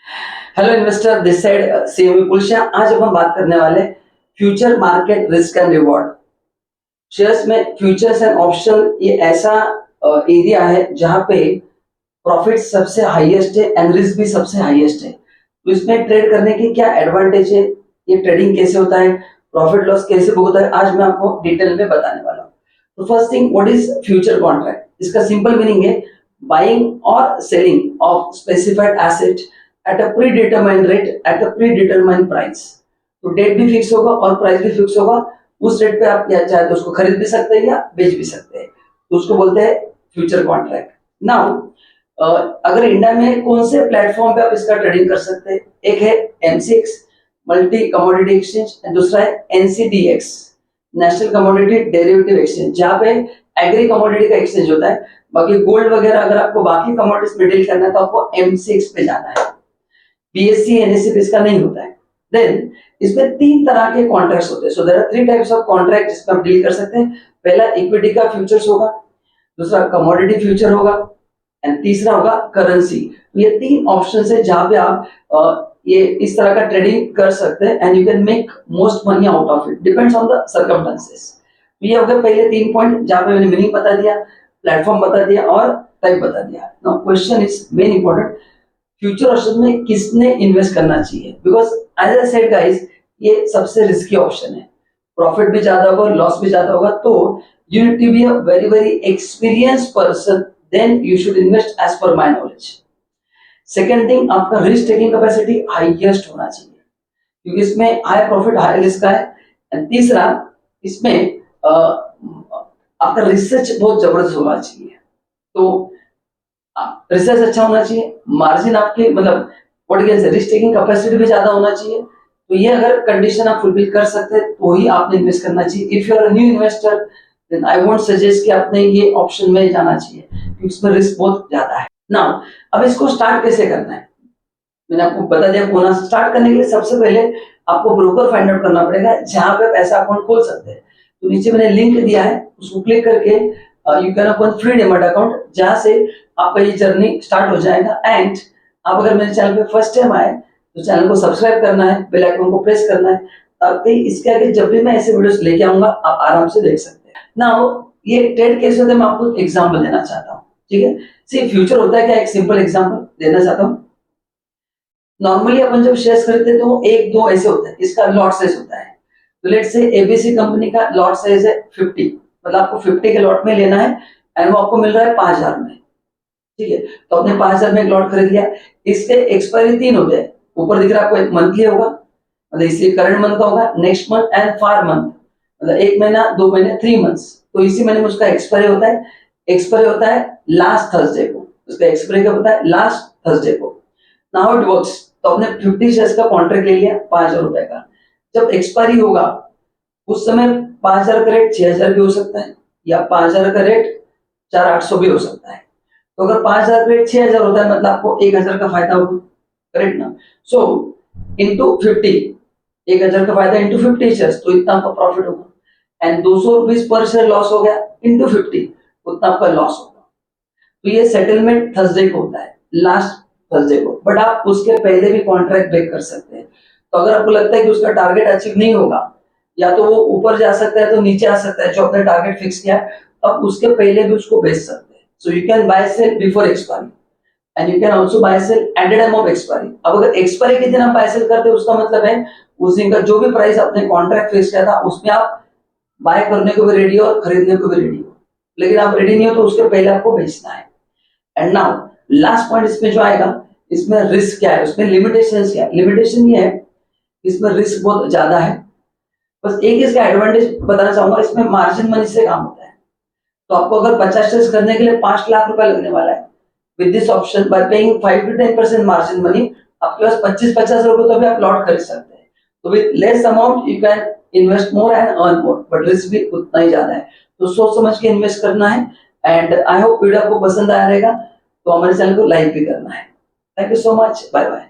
Hello investor, this side CM Vipul Shah. आज अपन बात करने वाले future market risk and reward. Shares में फ्यूचर्स एंड ऑप्शन ये ऐसा एरिया है जहां पे प्रॉफिट सबसे हाईएस्ट है एंड रिस्क भी सबसे हाईएस्ट है। तो इसमें ट्रेड करने की क्या एडवांटेज है, ये ट्रेडिंग कैसे होता है, प्रॉफिट लॉस कैसे भुगता है, आज मैं आपको डिटेल में बताने वाला हूँ। तो first thing, what is future contract? इसका सिंपल मीनिंग है बाइंग और selling of specified asset at a pre determined rate at a pre determined price. तो डेट भी फिक्स होगा और प्राइस भी फिक्स होगा। उस रेट पे आप या चाहे तो उसको खरीद भी सकते हैं या बेच भी सकते हैं, तो उसको बोलते हैं फ्यूचर कॉन्ट्रैक्ट। नाउ अगर इंडिया में कौन से प्लेटफॉर्म पे आप इसका ट्रेडिंग कर सकते हैं? एक है एमसीएक्स मल्टी कमोडिटी एक्सचेंज, दूसरा है NCDEX national commodity derivative exchange, जहां पे एग्री कमोडिटी का एक्सचेंज होता है। बाकी गोल्ड वगैरह अगर आपको बाकी कमोडिटीज में डील करना है तो आपको एमसीएक्स पे जाना है। बीएससी एनएससी पे इसका नहीं होता है। देन इसमें तीन तरह के कॉन्ट्रैक्ट्स होते हैं। So there are three types of contract जिसमें आप डील कर सकते हैं। पहला इक्विटी का फ्यूचर्स होगा, दूसरा कमोडिटी फ्यूचर होगा एंड तीसरा होगा करेंसी। ये तीन ऑप्शन है जहां पे आप ये इस तरह का ट्रेडिंग कर सकते हैं and you can make most money out of it, depends on the circumstances. ये हो गए पहले तीन पॉइंट जहां पे मैंने मीनिंग बता दिया, प्लेटफॉर्म बता दिया और टाइप बता दिया। Now question is main important, future option में किसने इन्वेस्ट करना चाहिए? Because as I said guys, ये सबसे रिस्की ऑप्शन है। प्रॉफिट भी ज्यादा होगा, लॉस भी ज्यादा होगा। तो you need to be a very very experience person, then you should invest as per my knowledge. Second thing, आपका रिस्क टेकिंग कैपेसिटी हाईएस्ट होना चाहिए, क्योंकि इसमें हाई प्रॉफिट हाई रिस्क है। एंड तीसरा, इसमें आपका रिसर्च बहुत जबरदस्त होना चाहिए। तो रिसर्च अच्छा होना चाहिए, मार्जिन आपके मतलब what can say risk taking capacity भी ज्यादा होना चाहिए। तो ये अगर कंडीशन आप फुलफिल कर सकते हैं तो ही आपने इन्वेस्ट करना चाहिए। If you are a new investor then I won't suggest कि आपने ये ऑप्शन में जाना चाहिए, क्योंकि इसमें रिस्क बहुत ज्यादा है। नाउ अब इसको स्टार्ट कैसे करना है, मैंने आपको बता दिया। कोना स्टार्ट करने के लिए सबसे पहले आपको ब्रोकर फाइंड आउट करना पड़ेगा जहां पे पैसा अकाउंट खोल सकते हैं। तो नीचे मैंने लिंक दिया है, उसको क्लिक करके you can open free demat account, जहां से आपका ये जर्नी स्टार्ट हो जाएगा। एंड आप अगर मेरे चैनल पे फर्स्ट टाइम आए तो चैनल को सब्सक्राइब करना है, बेल आइकन को प्रेस करना है, ताकि इसके आगे जब भी मैं ऐसे वीडियोस लेके आऊंगा आप आराम से देख सकते हैं। नाउ ये ट्रेड कैसे होता है मैं आपको एग्जांपल देना चाहता हूँ, ठीक है? सी फ्यूचर होता है क्या, एक सिंपल एग्जांपल देना चाहता हूँ। नॉर्मली अपन जब शेयर्स खरीदते हैं तो एक दो ऐसे होते हैं, इसका लॉट साइज होता है। तो लेट्स से एबीसी कंपनी का लॉट साइज है 50, मतलब आपको 50 के लॉट में लेना है एंड वो आपको मिल रहा है 5000 में, ठीक है? तो आपने 5000 में एक लॉट खरीद लिया। इसके एक्सपायरी तीन होते हैं, ऊपर दिख रहा है आपको, एक मंथली होगा, मतलब इसलिए करंट मंथ का होगा, next month and far month, मतलब एक महीना, दो महीने, 3 मंथ्स। तो इसी महीने में उसका एक्सपायरी होता है। एक्सपायरी होता है लास्ट थर्सडे को, उसका एक्सपायरी कब होता है? लास्ट थर्सडे को। Now it works. तो आपने 50 शेयर्स का कॉन्ट्रैक्ट ले लिया 5000 रुपए का। जब एक्सपायरी होगा उस समय 5000 का रेट 6000 भी हो सकता है, या 5000 का रेट 4800 भी हो सकता है। तो अगर 5000 का रेट 6000 होता है मतलब आपको 1000 का फायदा होगा, करेक्ट ना? सो इंटू 50, 1000 का फायदा इंटू 50 शेयर्स, तो इतना आपका प्रॉफिट होगा। And 200 rupees per share loss हो गया इंटू 50, उतना आपका लॉस होगा। तो ये सेटलमेंट थर्सडे को होता है, लास्ट थर्सडे को। बट आप उसके पहले भी कॉन्ट्रैक्ट ब्रेक कर सकते हैं। तो अगर आपको लगता है कि उसका टारगेट अचीव नहीं होगा, या तो वो ऊपर जा सकता है तो नीचे आ सकता है जो आपने टारगेट फिक्स किया है, तो आप उसके पहले भी उसको बेच सकते हैं। So you can buy sell before expiry and you can also buy sell at the time of expiry. अब अगर एक्सपायरी के दिन आप बाय सेल करते हैं उसका मतलब है उस दिन का जो भी प्राइस आपने कॉन्ट्रैक्ट फिक्स किया था उसमें आप बाय करने को भी रेडी हो और खरीदने को भी रेडी हो। लेकिन आप रेडी नहीं हो तो उसके पहले आपको बेचना है। एंड नाउ लास्ट पॉइंट इसमें जो आएगा, इसमें रिस्क क्या है, उसमें लिमिटेशंस क्या है? लिमिटेशन ये है, इसमें रिस्क बहुत ज्यादा है। बस एक इसका एडवांटेज बताना चाहूंगा, इसमें मार्जिन मनी से काम होता है। तो आपको अगर 50 शेयर्स करने के लिए 5 लाख रुपए लगने वाला है, with this option buy paying 5 to 10% margin money, आपके पास 25-50 रुपए तो भी आप लॉट खरीद सकते हैं। तो with less amount you can invest more and earn more, but risk भी उतना ही ज्यादा है। तो सोच समझ के इन्वेस्ट करना है। एंड आई होप वीडियो आपको पसंद आया रहेगा, तो हमारे चैनल को लाइक भी करना है। Thank you so much, bye bye.